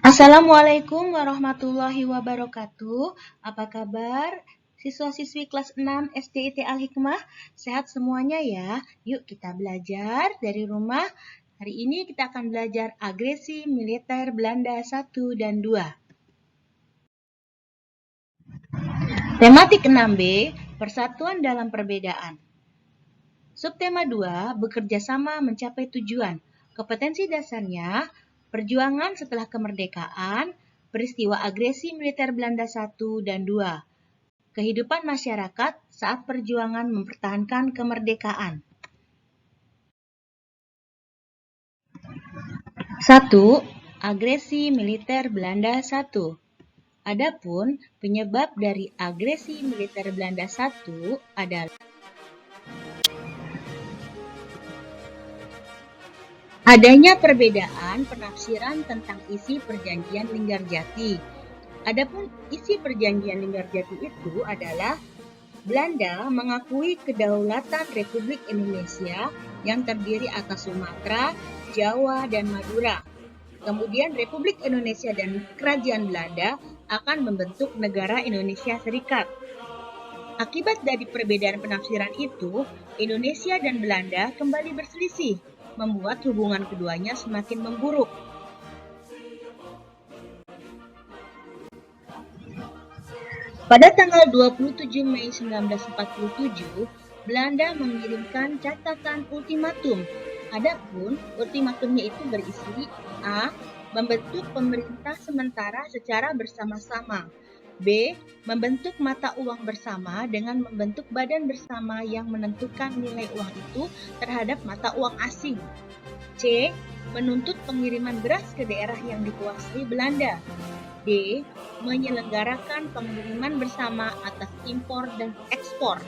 Assalamualaikum warahmatullahi wabarakatuh. Apa kabar? Siswa-siswi kelas 6 SDIT Al-Hikmah, sehat semuanya ya. Yuk kita belajar dari rumah. Hari ini kita akan belajar agresi militer Belanda 1 dan 2. Tematik 6B, Persatuan dalam Perbedaan. Subtema 2, bekerja sama mencapai tujuan. Kompetensi dasarnya, perjuangan setelah kemerdekaan, peristiwa agresi militer Belanda 1 dan 2, kehidupan masyarakat saat perjuangan mempertahankan kemerdekaan. 1. Agresi militer Belanda 1. Adapun penyebab dari agresi militer Belanda 1 adalah adanya perbedaan penafsiran tentang isi perjanjian Linggarjati. Adapun isi perjanjian Linggarjati itu adalah Belanda mengakui kedaulatan Republik Indonesia yang terdiri atas Sumatera, Jawa, dan Madura. Kemudian Republik Indonesia dan Kerajaan Belanda akan membentuk negara Indonesia Serikat. Akibat dari perbedaan penafsiran itu, Indonesia dan Belanda kembali berselisih, membuat hubungan keduanya semakin memburuk. Pada tanggal 27 Mei 1947, Belanda mengirimkan catatan ultimatum. Adapun ultimatumnya itu berisi A. Membentuk pemerintah sementara secara bersama-sama. B. Membentuk mata uang bersama dengan membentuk badan bersama yang menentukan nilai uang itu terhadap mata uang asing. C. Menuntut pengiriman beras ke daerah yang dikuasai Belanda. D. Menyelenggarakan pengiriman bersama atas impor dan ekspor.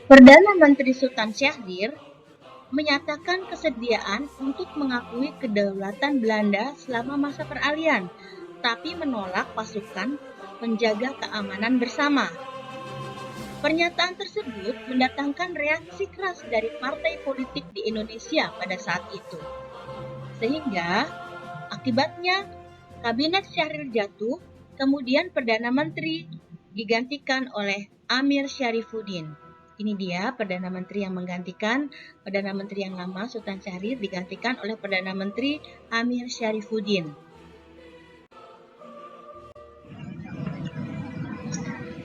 Perdana Menteri Sultan Syahrir menyatakan kesediaan untuk mengakui kedaulatan Belanda selama masa peralihan, tapi menolak pasukan penjaga keamanan bersama. Pernyataan tersebut mendatangkan reaksi keras dari partai politik di Indonesia pada saat itu. Sehingga akibatnya Kabinet Syahrir jatuh, kemudian Perdana Menteri digantikan oleh Amir Syarifuddin. Ini dia Perdana Menteri yang menggantikan Perdana Menteri yang lama, Sultan Syahrir, digantikan oleh Perdana Menteri Amir Syarifuddin.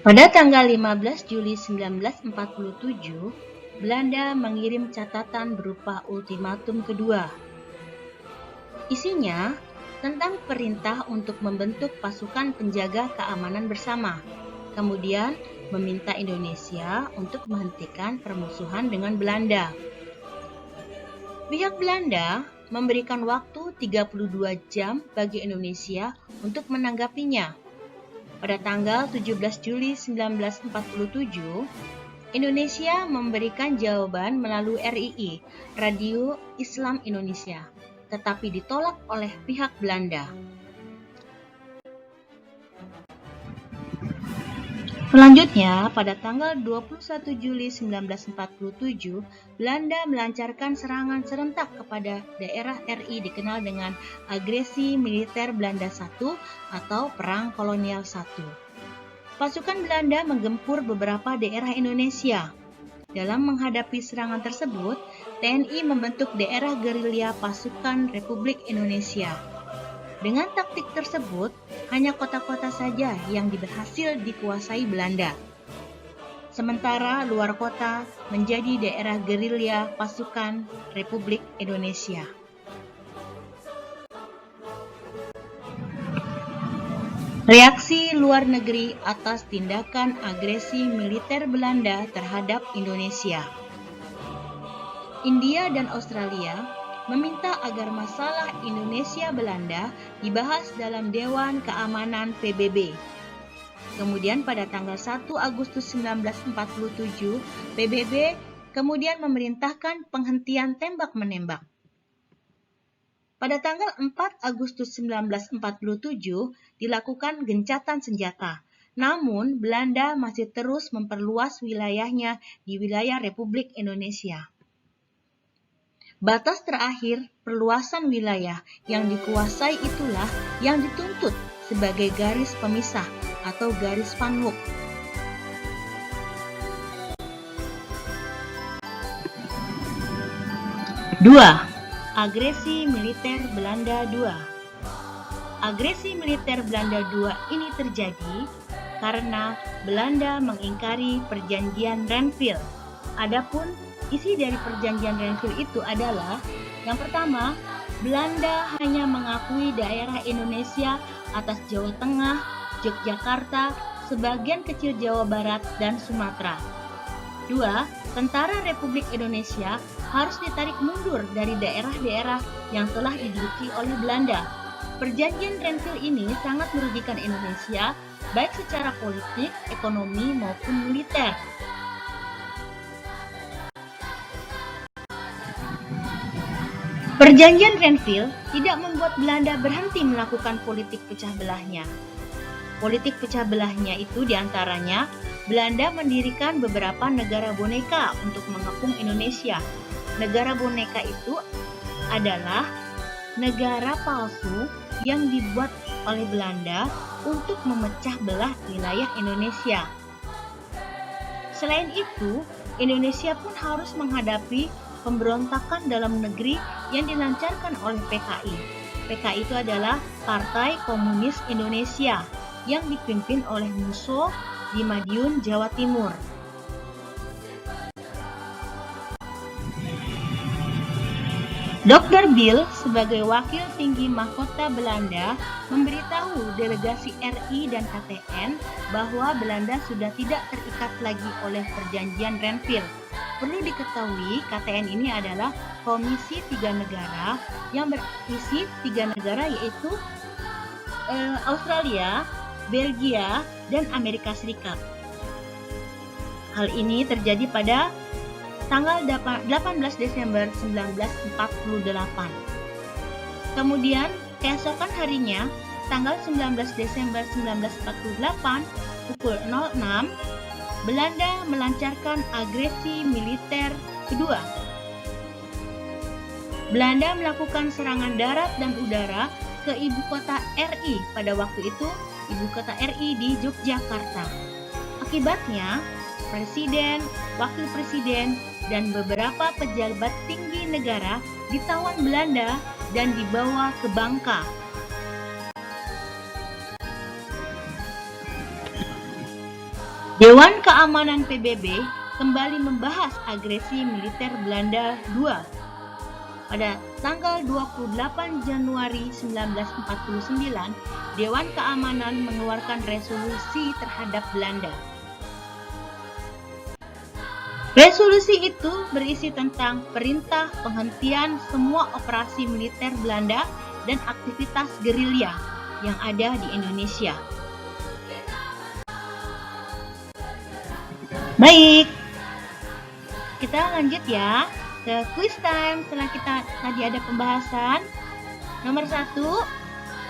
Pada tanggal 15 Juli 1947, Belanda mengirim catatan berupa ultimatum kedua. Isinya tentang perintah untuk membentuk pasukan penjaga keamanan bersama, kemudian meminta Indonesia untuk menghentikan permusuhan dengan Belanda. Pihak Belanda memberikan waktu 32 jam bagi Indonesia untuk menanggapinya. Pada tanggal 17 Juli 1947, Indonesia memberikan jawaban melalui RII, Radio Islam Indonesia, tetapi ditolak oleh pihak Belanda. Selanjutnya, pada tanggal 21 Juli 1947, Belanda melancarkan serangan serentak kepada daerah RI dikenal dengan agresi militer Belanda I atau Perang Kolonial I. Pasukan Belanda menggempur beberapa daerah Indonesia. Dalam menghadapi serangan tersebut, TNI membentuk daerah gerilya pasukan Republik Indonesia. Dengan taktik tersebut, hanya kota-kota saja yang berhasil dikuasai Belanda. Sementara luar kota menjadi daerah gerilya pasukan Republik Indonesia. Reaksi luar negeri atas tindakan agresi militer Belanda terhadap Indonesia. India dan Australia meminta agar masalah Indonesia-Belanda dibahas dalam Dewan Keamanan PBB. Kemudian pada tanggal 1 Agustus 1947, PBB kemudian memerintahkan penghentian tembak-menembak. Pada tanggal 4 Agustus 1947 dilakukan gencatan senjata. Namun Belanda masih terus memperluas wilayahnya di wilayah Republik Indonesia. Batas terakhir perluasan wilayah yang dikuasai itulah yang dituntut sebagai garis pemisah atau garis Van Hoek. Dua, agresi militer Belanda II. Agresi militer Belanda II ini terjadi karena Belanda mengingkari perjanjian Renville. Adapun isi dari perjanjian Renville itu adalah yang pertama, Belanda hanya mengakui daerah Indonesia atas Jawa Tengah, Yogyakarta, sebagian kecil Jawa Barat, dan Sumatera. Dua, tentara Republik Indonesia harus ditarik mundur dari daerah-daerah yang telah diduduki oleh Belanda. Perjanjian Renville ini sangat merugikan Indonesia, baik secara politik, ekonomi, maupun militer. Perjanjian Renville tidak membuat Belanda berhenti melakukan politik pecah belahnya. Politik pecah belahnya itu diantaranya Belanda mendirikan beberapa negara boneka untuk mengepung Indonesia. Negara boneka itu adalah negara palsu yang dibuat oleh Belanda untuk memecah belah wilayah Indonesia. Selain itu, Indonesia pun harus menghadapi pemberontakan dalam negeri yang dilancarkan oleh PKI. PKI itu adalah Partai Komunis Indonesia yang dipimpin oleh Musso di Madiun, Jawa Timur. Dr. Bill sebagai wakil tinggi mahkota Belanda memberitahu delegasi RI dan KTN bahwa Belanda sudah tidak terikat lagi oleh perjanjian Renville. Perlu diketahui, KTN ini adalah Komisi Tiga Negara yang berisi 3 negara yaitu Australia, Belgia, dan Amerika Serikat. Hal ini terjadi pada tanggal 18 Desember 1948. Kemudian, keesokan harinya, tanggal 19 Desember 1948, pukul 06, Belanda melancarkan agresi militer kedua. Belanda melakukan serangan darat dan udara ke ibu kota RI. Pada waktu itu, ibu kota RI di Yogyakarta. Akibatnya, presiden, wakil presiden, dan beberapa pejabat tinggi negara ditawan Belanda dan dibawa ke Bangka. Dewan Keamanan PBB kembali membahas agresi militer Belanda II. Pada tanggal 28 Januari 1949, Dewan Keamanan mengeluarkan resolusi terhadap Belanda. Resolusi itu berisi tentang perintah penghentian semua operasi militer Belanda dan aktivitas gerilya yang ada di Indonesia. Baik, kita lanjut ya ke quiz time. Setelah kita tadi ada pembahasan, nomor 1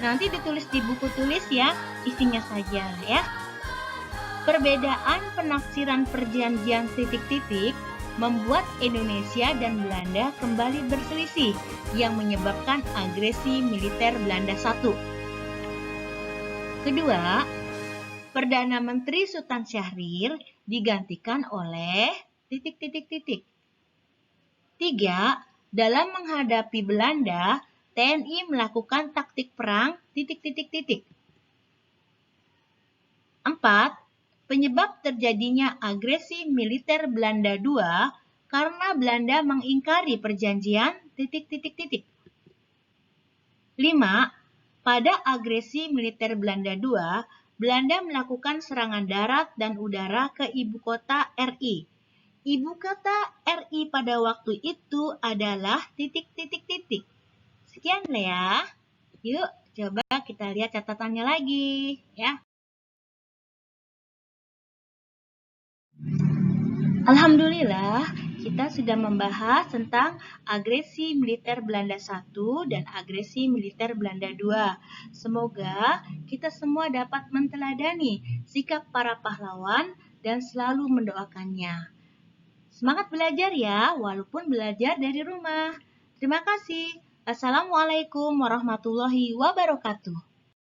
nanti ditulis di buku tulis ya, isinya saja ya. Perbedaan penafsiran perjanjian titik-titik membuat Indonesia dan Belanda kembali berselisih yang menyebabkan agresi militer Belanda I. Kedua, Perdana Menteri Sultan Syahrir digantikan oleh titik-titik-titik. 3. Dalam menghadapi Belanda, TNI melakukan taktik perang titik-titik-titik. 4. Penyebab terjadinya agresi militer Belanda II karena Belanda mengingkari perjanjian titik-titik-titik. 5. Pada agresi militer Belanda II, Belanda melakukan serangan darat dan udara ke ibu kota RI. Ibu kota RI pada waktu itu adalah titik-titik-titik. Sekian ya. Yuk, coba kita lihat catatannya lagi ya. Alhamdulillah, kita sudah membahas tentang agresi militer Belanda I dan agresi militer Belanda II. Semoga kita semua dapat menteladani sikap para pahlawan dan selalu mendoakannya. Semangat belajar ya, walaupun belajar dari rumah. Terima kasih. Assalamualaikum warahmatullahi wabarakatuh.